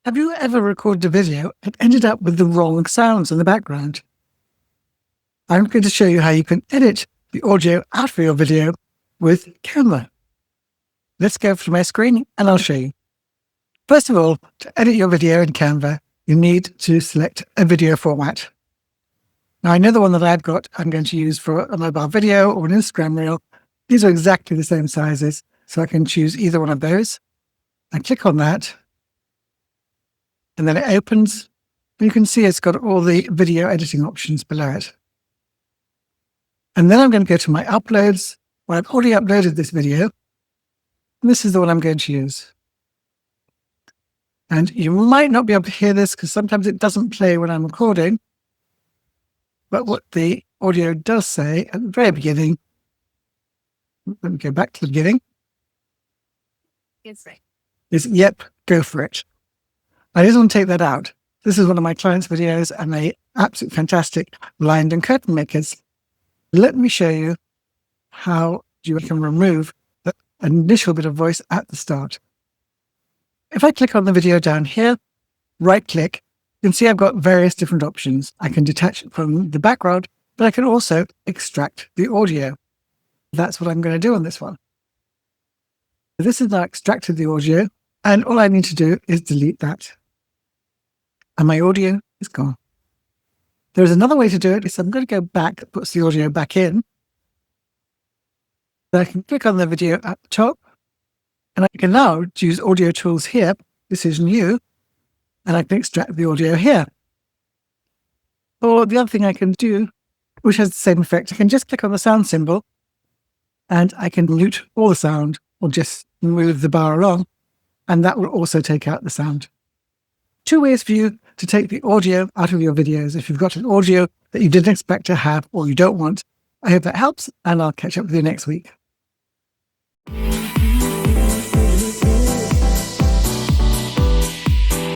Have you ever recorded a video and ended up with the wrong sounds in the background? I'm going to show you how you can edit the audio out of your video with Canva. Let's go to my screen and I'll show you. First of all, to edit your video in Canva, you need to select a video format. Now, I know the one that I've got, I'm going to use for a mobile video or an Instagram reel. These are exactly the same sizes, so I can choose either one of those. I click on that, and then it opens. You can see it's got all the video editing options below it. And then I'm going to go to my uploads, where I've already uploaded this video. And this is the one I'm going to use. And you might not be able to hear this because sometimes it doesn't play when I'm recording. But what the audio does say at the very beginning, let me go back to the beginning, is, yep, go for it. I just want to take that out. This is one of my clients' videos and they're absolutely fantastic blind and curtain makers. Let me show you how you can remove the initial bit of voice at the start. If I click on the video down here, right click, you can see I've got various different options. I can detach it from the background, but I can also extract the audio. That's what I'm going to do on this one. This is now extracted the audio, and all I need to do is delete that. And my audio is gone. There's another way to do it. So I'm going to go back, that puts the audio back in. Then I can click on the video at the top, and I can now choose audio tools here. This is new, and I can extract the audio here. Or the other thing I can do, which has the same effect, I can just click on the sound symbol, and I can mute all the sound, or just move the bar along, and that will also take out the sound. Two ways for you to take the audio out of your videos if you've got an audio that you didn't expect to have or you don't want. I hope that helps, and I'll catch up with you next week.